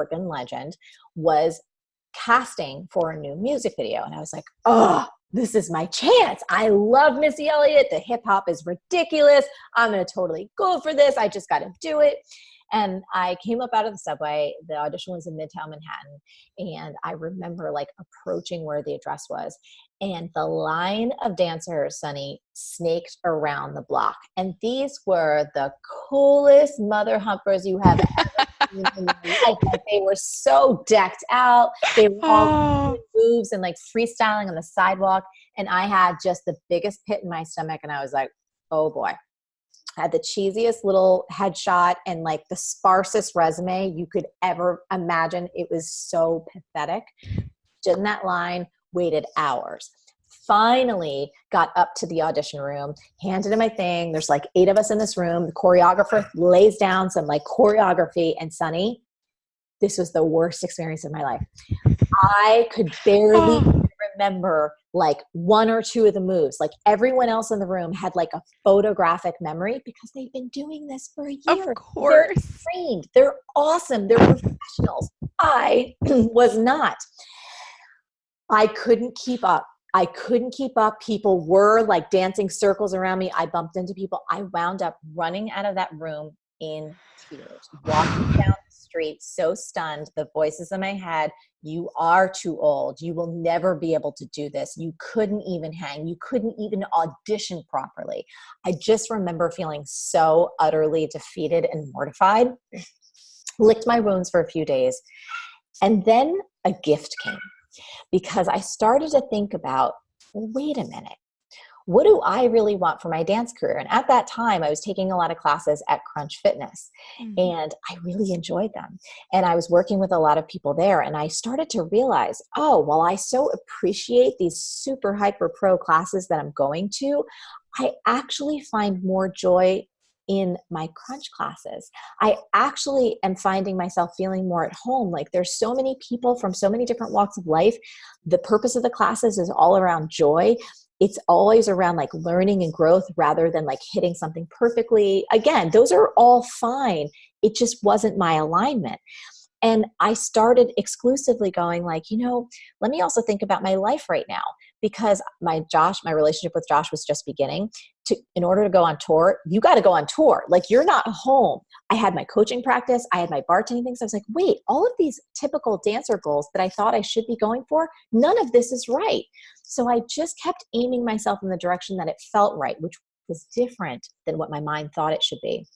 freaking legend, was casting for a new music video. And I was like, oh, this is my chance. I love Missy Elliott. The hip hop is ridiculous. I'm going to totally go for this. I just got to do it. And I came up out of the subway. The audition was in Midtown Manhattan. And I remember like approaching where the address was. And the line of dancers, Sunny, snaked around the block. And these were the coolest mother humpers you have ever seen in your life. Like, they were so decked out. They were all doing moves and like freestyling on the sidewalk. And I had just the biggest pit in my stomach. And I was like, oh boy. I had the cheesiest little headshot and like the sparsest resume you could ever imagine. It was so pathetic. Stood in that line, waited hours. Finally got up to the audition room, handed him my thing. There's like 8 of us in this room. The choreographer lays down some like choreography, and Sunny, this was the worst experience of my life. I could barely remember like 1 or 2 of the moves. Like everyone else in the room had like a photographic memory because they've been doing this for a year. Of course. They're trained. They're awesome. They're professionals. I was not. I couldn't keep up. People were like dancing circles around me. I bumped into people. I wound up running out of that room in tears, walking down the street, so stunned, the voices in my head, you are too old. You will never be able to do this. You couldn't even hang. You couldn't even audition properly. I just remember feeling so utterly defeated and mortified. Licked my wounds for a few days. And then a gift came. Because I started to think about, well, wait a minute, what do I really want for my dance career? And at that time, I was taking a lot of classes at Crunch Fitness, and I really enjoyed them. And I was working with a lot of people there, and I started to realize, oh, while I so appreciate these super hyper pro classes that I'm going to, I actually find more joy in my crunch classes. I actually am finding myself feeling more at home. Like there's so many people from so many different walks of life. The purpose of the classes is all around joy. It's always around like learning and growth rather than like hitting something perfectly. Again, those are all fine. It just wasn't my alignment. And I started exclusively going like, let me also think about my life right now, because my relationship with Josh was just beginning. In order to go on tour, you got to go on tour. Like you're not home. I had my coaching practice. I had my bartending things. I was like, wait, all of these typical dancer goals that I thought I should be going for, none of this is right. So I just kept aiming myself in the direction that it felt right, which was different than what my mind thought it should be.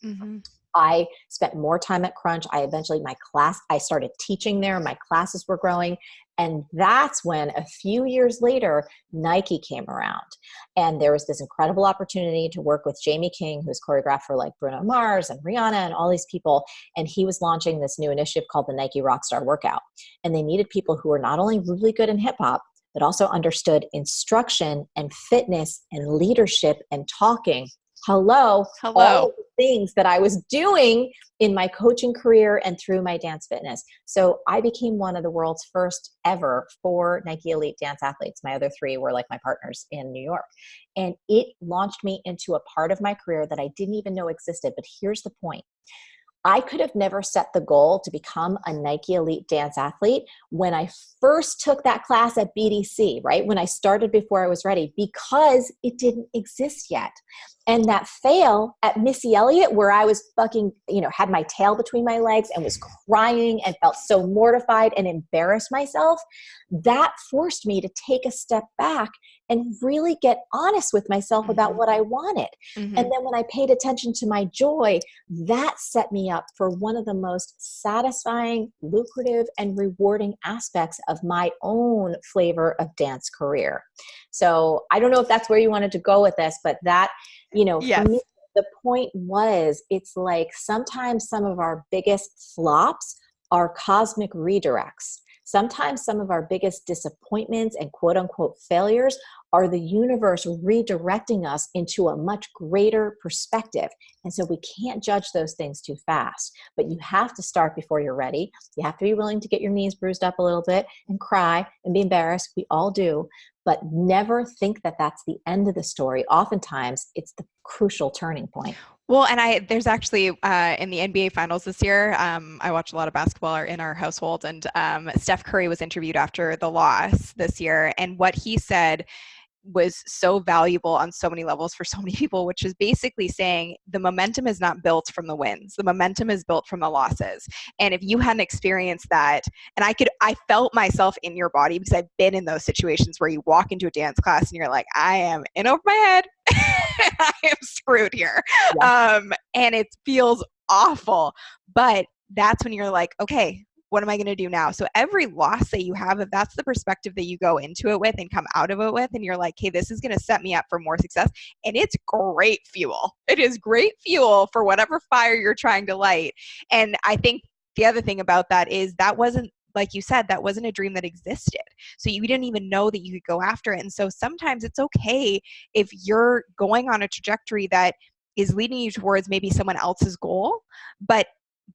I spent more time at Crunch. I started teaching there. My classes were growing. And that's when a few years later, Nike came around. And there was this incredible opportunity to work with Jamie King, who's choreographed for like Bruno Mars and Rihanna and all these people. And he was launching this new initiative called the Nike Rockstar Workout. And they needed people who were not only really good in hip hop, but also understood instruction and fitness and leadership and talking. Hello. All of the things that I was doing in my coaching career and through my dance fitness. So I became one of the world's first ever 4 Nike Elite dance athletes. My other 3 were like my partners in New York. And it launched me into a part of my career that I didn't even know existed. But here's the point. I could have never set the goal to become a Nike Elite dance athlete when I first took that class at BDC, right? When I started before I was ready, because it didn't exist yet. And that fail at Missy Elliott, where I was fucking, had my tail between my legs and was crying and felt so mortified and embarrassed myself, that forced me to take a step back and really get honest with myself about what I wanted. And then when I paid attention to my joy, that set me up for one of the most satisfying, lucrative, and rewarding aspects of my own flavor of dance career. So I don't know if that's where you wanted to go with this, but that, for me, the point was, it's like sometimes some of our biggest flops are cosmic redirects. Sometimes some of our biggest disappointments and quote unquote failures are the universe redirecting us into a much greater perspective. And so we can't judge those things too fast, but you have to start before you're ready. You have to be willing to get your knees bruised up a little bit and cry and be embarrassed. We all do, but never think that that's the end of the story. Oftentimes it's the crucial turning point. Well, and there's actually in the NBA finals this year, I watch a lot of basketball in our household, and Steph Curry was interviewed after the loss this year. And what he said was so valuable on so many levels for so many people, which is basically saying the momentum is not built from the wins. The momentum is built from the losses. And if you hadn't experienced that, and I felt myself in your body, because I've been in those situations where you walk into a dance class and you're like, I am in over my head. I am screwed here. Yeah. And it feels awful. But that's when you're like, okay, what am I going to do now? So every loss that you have, if that's the perspective that you go into it with and come out of it with, and you're like, hey, this is going to set me up for more success. And it's great fuel. It is great fuel for whatever fire you're trying to light. And I think the other thing about that is that wasn't, like you said, that wasn't a dream that existed. So you didn't even know that you could go after it. And so sometimes it's okay if you're going on a trajectory that is leading you towards maybe someone else's goal, but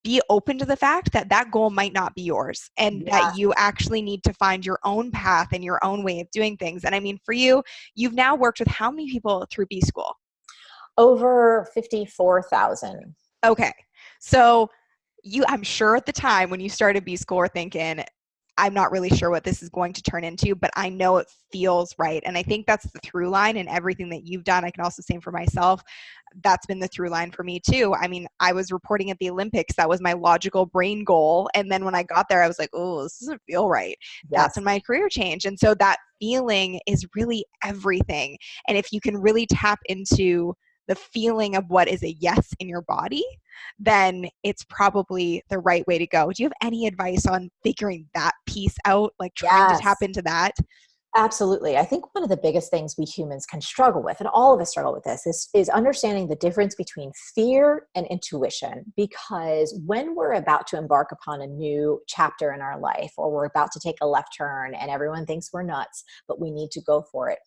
be open to the fact that that goal might not be yours, and that you actually need to find your own path and your own way of doing things. And I mean, for you, you've now worked with how many people through B School? Over 54,000. Okay. So I'm sure at the time when you started B School were thinking, I'm not really sure what this is going to turn into, but I know it feels right. And I think that's the through line in everything that you've done. I can also say for myself, that's been the through line for me too. I mean, I was reporting at the Olympics. That was my logical brain goal. And then when I got there, I was like, oh, this doesn't feel right. Yes. That's when my career changed. And so that feeling is really everything. And if you can really tap into the feeling of what is a yes in your body, then it's probably the right way to go. Do you have any advice on figuring that piece out, like trying to tap into that? Absolutely. I think one of the biggest things we humans can struggle with, and all of us struggle with this, is understanding the difference between fear and intuition. Because when we're about to embark upon a new chapter in our life, or we're about to take a left turn and everyone thinks we're nuts, but we need to go for it,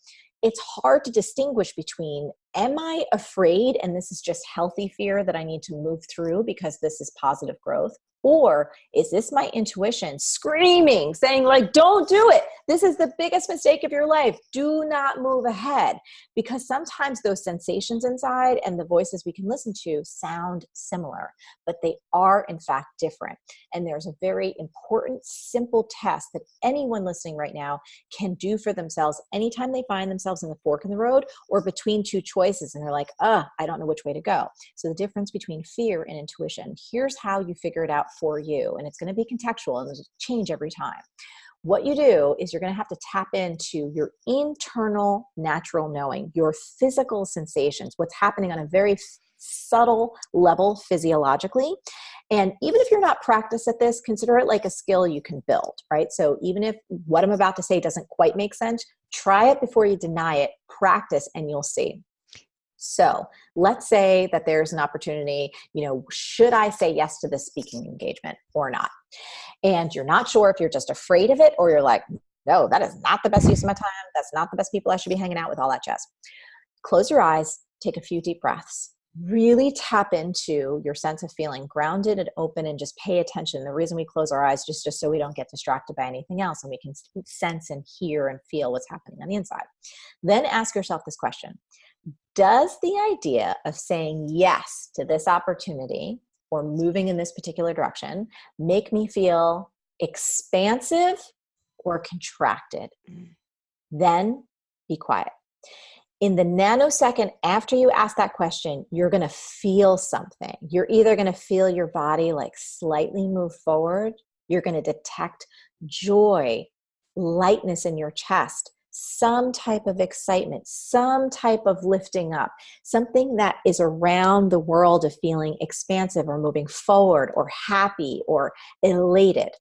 it's hard to distinguish between, am I afraid and this is just healthy fear that I need to move through because this is positive growth? Or is this my intuition screaming, saying like, don't do it. This is the biggest mistake of your life. Do not move ahead. Because sometimes those sensations inside and the voices we can listen to sound similar, but they are in fact different. And there's a very important, simple test that anyone listening right now can do for themselves anytime they find themselves in the fork in the road or between two choices and they're like, I don't know which way to go. So the difference between fear and intuition, here's how you figure it out for you. And it's going to be contextual and it'll change every time. What you do is you're going to have to tap into your internal natural knowing, your physical sensations, what's happening on a very subtle level physiologically. And even if you're not practiced at this, consider it like a skill you can build, right? So even if what I'm about to say doesn't quite make sense, try it before you deny it, practice, and you'll see. So let's say that there's an opportunity, should I say yes to this speaking engagement or not? And you're not sure if you're just afraid of it or you're like, no, that is not the best use of my time. That's not the best people I should be hanging out with, all that jazz. Close your eyes, take a few deep breaths. Really tap into your sense of feeling grounded and open and just pay attention. The reason we close our eyes just so we don't get distracted by anything else and we can sense and hear and feel what's happening on the inside. Then ask yourself this question. Does the idea of saying yes to this opportunity or moving in this particular direction make me feel expansive or contracted? Then be quiet. In the nanosecond after you ask that question, you're going to feel something. You're either going to feel your body like slightly move forward. You're going to detect joy, lightness in your chest, some type of excitement, some type of lifting up, something that is around the world of feeling expansive or moving forward or happy or elated.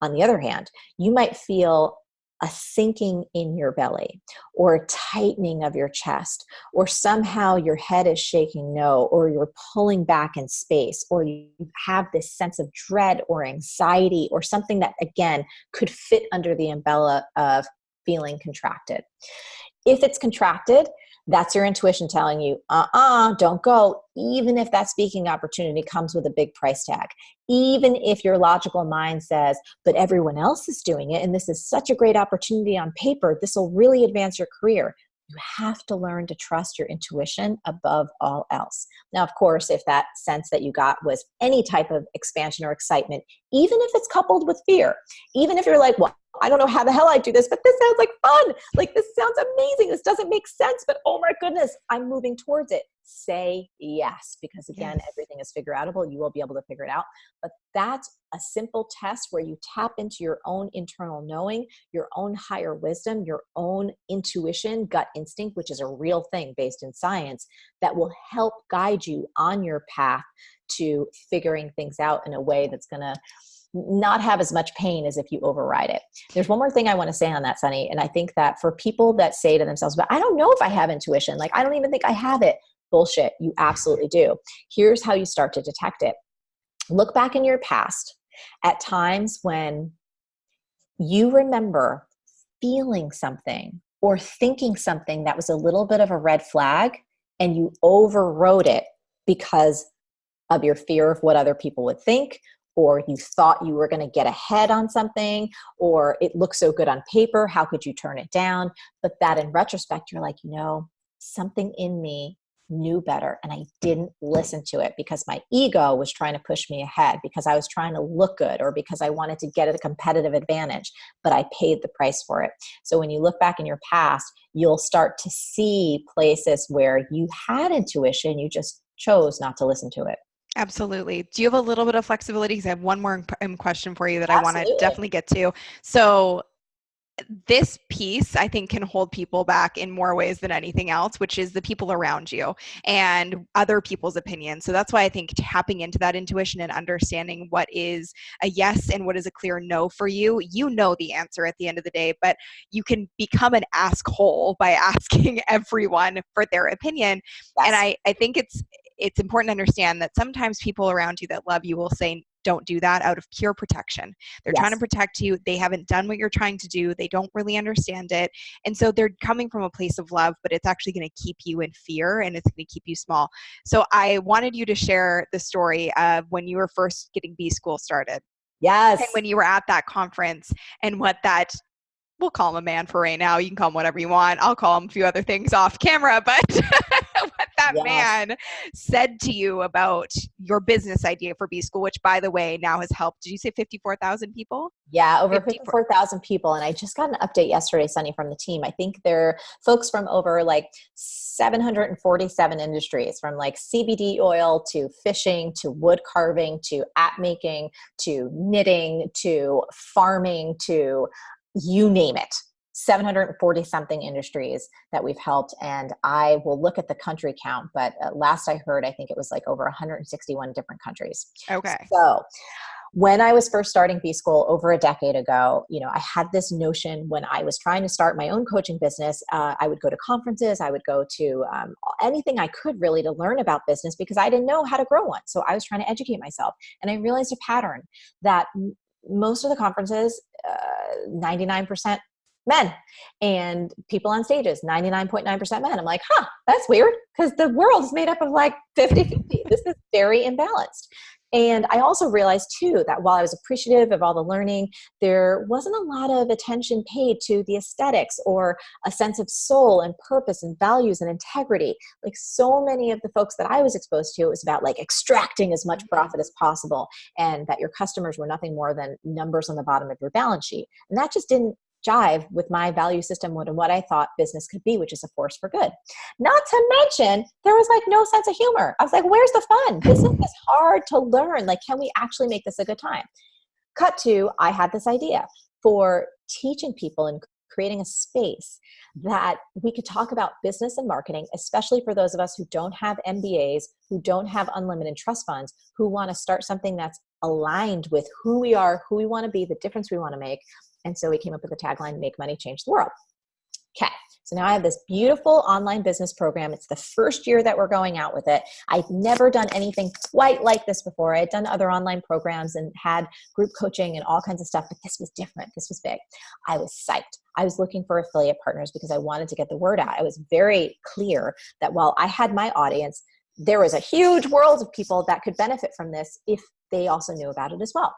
On the other hand, you might feel a sinking in your belly or a tightening of your chest, or somehow your head is shaking no, or you're pulling back in space, or you have this sense of dread or anxiety or something that, again, could fit under the umbrella of feeling contracted. If it's contracted, that's your intuition telling you, don't go, even if that speaking opportunity comes with a big price tag. Even if your logical mind says, but everyone else is doing it, and this is such a great opportunity on paper, this will really advance your career. You have to learn to trust your intuition above all else. Now, of course, if that sense that you got was any type of expansion or excitement, even if it's coupled with fear, even if you're like, well, I don't know how the hell I do this, but this sounds like fun. Like, this sounds amazing. This doesn't make sense, but oh my goodness, I'm moving towards it. Say yes, because again, everything is figureoutable. You will be able to figure it out. But that's a simple test where you tap into your own internal knowing, your own higher wisdom, your own intuition, gut instinct, which is a real thing based in science that will help guide you on your path to figuring things out in a way that's going to not have as much pain as if you override it. There's one more thing I want to say on that, Sunny. And I think that for people that say to themselves, but I don't know if I have intuition, like, I don't even think I have it. Bullshit. You absolutely do. Here's how you start to detect it. Look back in your past at times when you remember feeling something or thinking something that was a little bit of a red flag, and you overrode it because of your fear of what other people would think, or you thought you were going to get ahead on something, or it looked so good on paper, how could you turn it down? But that in retrospect, you're like, something in me knew better, and I didn't listen to it because my ego was trying to push me ahead, because I was trying to look good, or because I wanted to get at a competitive advantage, but I paid the price for it. So when you look back in your past, you'll start to see places where you had intuition, you just chose not to listen to it. Absolutely. Do you have a little bit of flexibility? Because I have one more question for you that Absolutely. I want to definitely get to. So this piece, I think, can hold people back in more ways than anything else, which is the people around you and other people's opinions. So that's why I think tapping into that intuition and understanding what is a yes and what is a clear no for you, you know the answer at the end of the day, but you can become an asshole by asking everyone for their opinion. Yes. And I think it's important to understand that sometimes people around you that love you will say, don't do that out of pure protection. They're trying to protect you. They haven't done what you're trying to do. They don't really understand it. And so they're coming from a place of love, but it's actually going to keep you in fear, and it's going to keep you small. So I wanted you to share the story of when you were first getting B School started. Yes. And when you were at that conference, and what that, we'll call him a man for right now. You can call him whatever you want. I'll call him a few other things off camera, but what that man said to you about your business idea for B School, which, by the way, now has helped. Did you say 54,000 people? Yeah, over 54,000 people. And I just got an update yesterday, Sunny, from the team. I think there are folks from over 747 industries, from CBD oil to fishing to wood carving to app making to knitting to farming to you name it. 740 something industries that we've helped. And I will look at the country count, but last I heard, I think it was like over 161 different countries. Okay. So when I was first starting B School over a decade ago, I had this notion when I was trying to start my own coaching business. I would go to conferences. I would go to anything I could really to learn about business because I didn't know how to grow one. So I was trying to educate myself. And I realized a pattern that most of the conferences, 99% men, and people on stages, 99.9% men. I'm like, that's weird, because the world is made up of like 50-50. This is very imbalanced. And I also realized too, that while I was appreciative of all the learning, there wasn't a lot of attention paid to the aesthetics or a sense of soul and purpose and values and integrity. Like so many of the folks that I was exposed to, it was about like extracting as much profit as possible, and that your customers were nothing more than numbers on the bottom of your balance sheet. And that just didn't jive with my value system and what I thought business could be, which is a force for good. Not to mention, there was like no sense of humor. I was like, where's the fun? Business is hard to learn. Like, can we actually make this a good time? Cut to, I had this idea for teaching people and creating a space that we could talk about business and marketing, especially for those of us who don't have MBAs, who don't have unlimited trust funds, who want to start something that's aligned with who we are, who we want to be, the difference we want to make. And so we came up with the tagline, make money, change the world. Okay. So now I have this beautiful online business program. It's the first year that we're going out with it. I've never done anything quite like this before. I had done other online programs and had group coaching and all kinds of stuff, but this was different. This was big. I was psyched. I was looking for affiliate partners because I wanted to get the word out. I was very clear that while I had my audience, there was a huge world of people that could benefit from this if they also knew about it as well.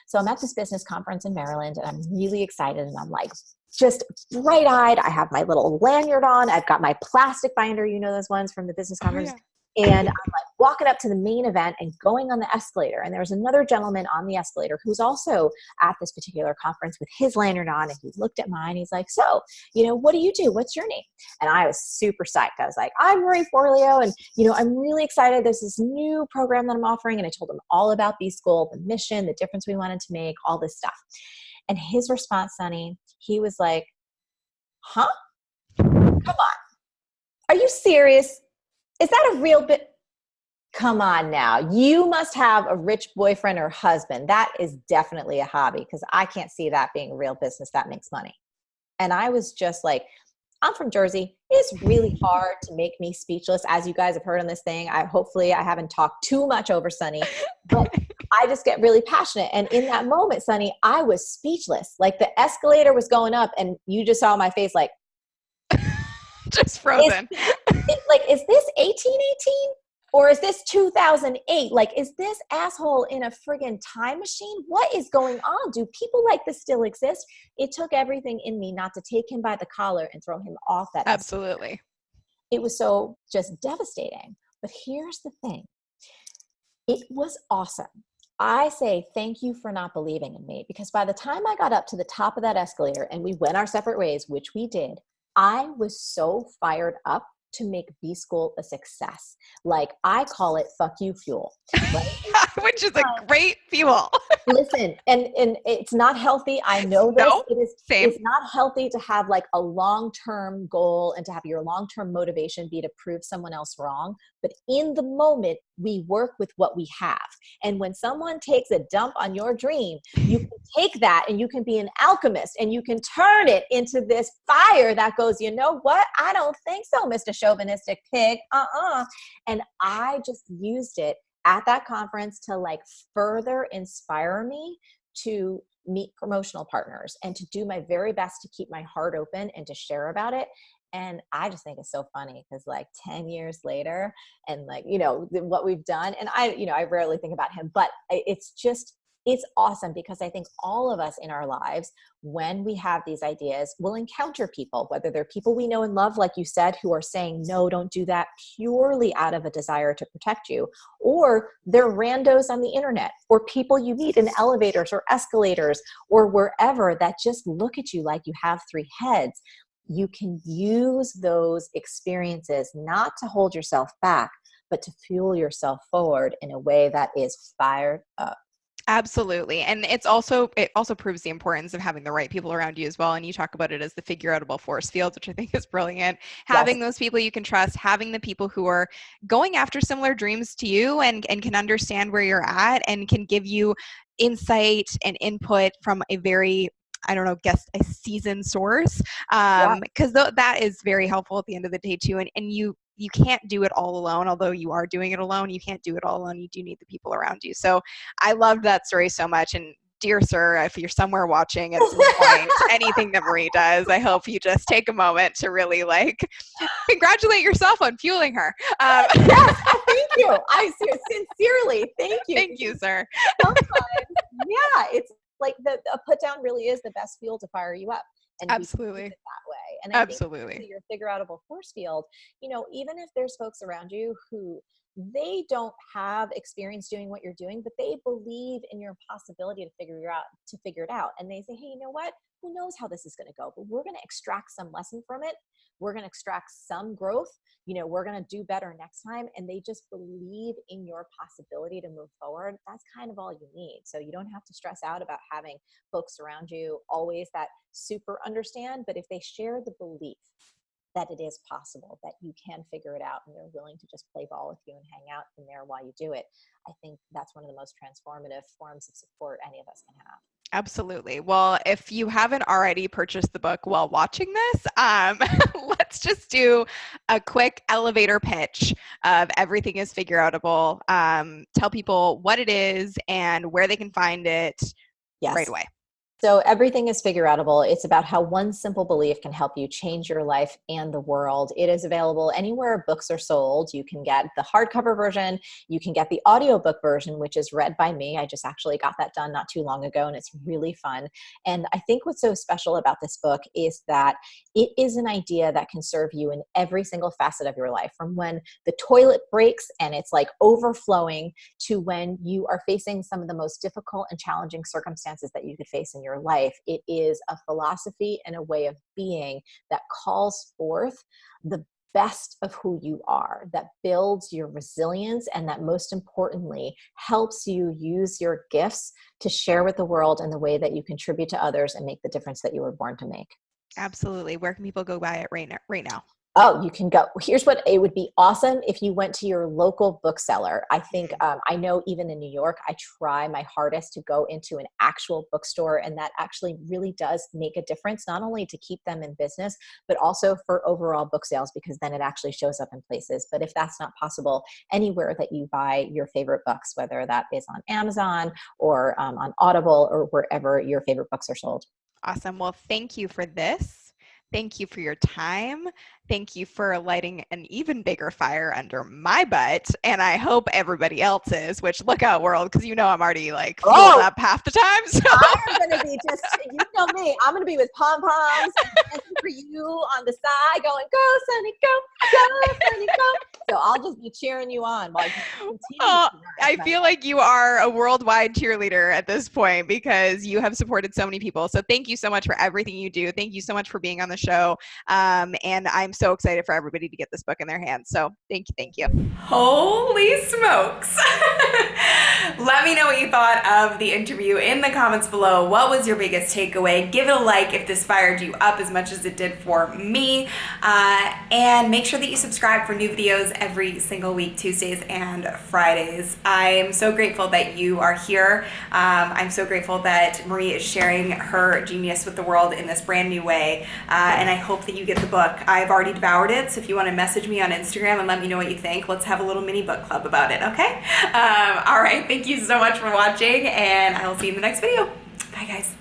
So I'm at this business conference in Maryland, and I'm really excited, and I'm like just bright-eyed. I have my little lanyard on. I've got my plastic binder, those ones from the business conference. Oh, yeah. And I'm like walking up to the main event and going on the escalator. And there was another gentleman on the escalator who's also at this particular conference with his lanyard on. And he looked at mine. He's like, so, what do you do? What's your name? And I was super psyched. I was like, I'm MARIE FORLEO. And, I'm really excited. There's this new program that I'm offering. And I told him all about B School, the mission, the difference we wanted to make, all this stuff. And his response, Sunny, he was like, huh? Come on. Are you serious? Is that a real bit? Come on now. You must have a rich boyfriend or husband. That is definitely a hobby, because I can't see that being a real business that makes money. And I was just like, I'm from Jersey. It's really hard to make me speechless, as you guys have heard on this thing. Hopefully I haven't talked too much over Sunny, but I just get really passionate. And in that moment, Sunny, I was speechless. Like the escalator was going up and you just saw my face like, just frozen. Is this 1818 or is this 2008? Like, is this asshole in a friggin' time machine? What is going on? Do people like this still exist? It took everything in me not to take him by the collar and throw him off that. Absolutely. It was so just devastating. But here's the thing. It was awesome. I say thank you for not believing in me, because by the time I got up to the top of that escalator and we went our separate ways, which we did, I was so fired up to make B School a success. Like, I call it fuck you fuel. Right? Which is a great fuel. Listen, and it's not healthy. I know this. No, it's not healthy to have like a long-term goal and to have your long-term motivation be to prove someone else wrong. But in the moment, we work with what we have. And when someone takes a dump on your dream, you can take that and you can be an alchemist and you can turn it into this fire that goes, you know what? I don't think so, Mr. Chauvinistic Pig. And I just used it at that conference to like further inspire me to meet promotional partners and to do my very best to keep my heart open and to share about it. And I just think it's so funny because like 10 years later and like, what we've done, and I rarely think about him, but it's awesome because I think all of us in our lives, when we have these ideas, will encounter people, whether they're people we know and love, like you said, who are saying, no, don't do that purely out of a desire to protect you, or they're randos on the internet, or people you meet in elevators or escalators or wherever that just look at you like you have three heads. You can use those experiences not to hold yourself back, but to fuel yourself forward in a way that is fired up. Absolutely. And it also proves the importance of having the right people around you as well. And you talk about it as the figureoutable force field, which I think is brilliant. Having Yes. those people you can trust, having the people who are going after similar dreams to you and can understand where you're at and can give you insight and input from a very, I don't know, guess a seasoned source. Yeah. Because that is very helpful at the end of the day too. And you can't do it all alone, although you are doing it alone. You can't do it all alone. You do need the people around you. So I loved that story so much. And dear sir, if you're somewhere watching at some point, anything that Marie does, I hope you just take a moment to really congratulate yourself on fueling her. Yes, thank you. I sincerely, thank you. Thank you, sir. Sometimes, yeah, it's like a put down really is the best fuel to fire you up. And Absolutely. we can use it that way. And I Absolutely. think your figureoutable force field, even if there's folks around you who they don't have experience doing what you're doing, but they believe in your possibility to figure it out. And they say, hey, you know what? Who knows how this is going to go, but we're going to extract some lesson from it. We're going to extract some growth. We're going to do better next time. And they just believe in your possibility to move forward. That's kind of all you need. So you don't have to stress out about having folks around you always that super understand, but if they share the belief that it is possible, that you can figure it out, and they're willing to just play ball with you and hang out in there while you do it, I think that's one of the most transformative forms of support any of us can have. Absolutely. Well, if you haven't already purchased the book while watching this, let's just do a quick elevator pitch of Everything is Figureoutable. Tell people what it is and where they can find it right away. So Everything is Figureoutable. It's about how one simple belief can help you change your life and the world. It is available anywhere books are sold. You can get the hardcover version. You can get the audiobook version, which is read by me. I just actually got that done not too long ago, and it's really fun. And I think what's so special about this book is that it is an idea that can serve you in every single facet of your life, from when the toilet breaks and it's like overflowing to when you are facing some of the most difficult and challenging circumstances that you could face in your life. It is a philosophy and a way of being that calls forth the best of who you are, that builds your resilience, and that most importantly helps you use your gifts to share with the world in the way that you contribute to others and make the difference that you were born to make. Absolutely. Where can people go buy it right now? Oh, you can go. Here's what it would be awesome if you went to your local bookseller. I think, I know even in New York, I try my hardest to go into an actual bookstore, and that actually really does make a difference, not only to keep them in business, but also for overall book sales, because then it actually shows up in places. But if that's not possible, anywhere that you buy your favorite books, whether that is on Amazon or on Audible or wherever your favorite books are sold. Awesome. Well, thank you for this. Thank you for your time. Thank you for lighting an even bigger fire under my butt. And I hope everybody else's, which look out world, because I'm already filled up half the time. So I'm going to be just, you know me, I'm going to be with pom-poms and for you on the side going, go, Sunny, go, Sunny, go. So I'll just be cheering you on while you continue. I feel like you are a worldwide cheerleader at this point because you have supported so many people. So thank you so much for everything you do. Thank you so much for being on the show. And I'm so excited for everybody to get this book in their hands. So thank you. Holy smokes. Let me know what you thought of the interview in the comments below. What was your biggest takeaway? Give it a like if this fired you up as much as it did for me. And make sure that you subscribe for new videos every single week, Tuesdays and Fridays. I am so grateful that you are here. I'm so grateful that Marie is sharing her genius with the world in this brand new way. And I hope that you get the book. I've already devoured it, so if you want to message me on Instagram and let me know what you think, let's have a little mini book club about it, okay? All right, thank you so much for watching, and I will see you in the next video. Bye, guys.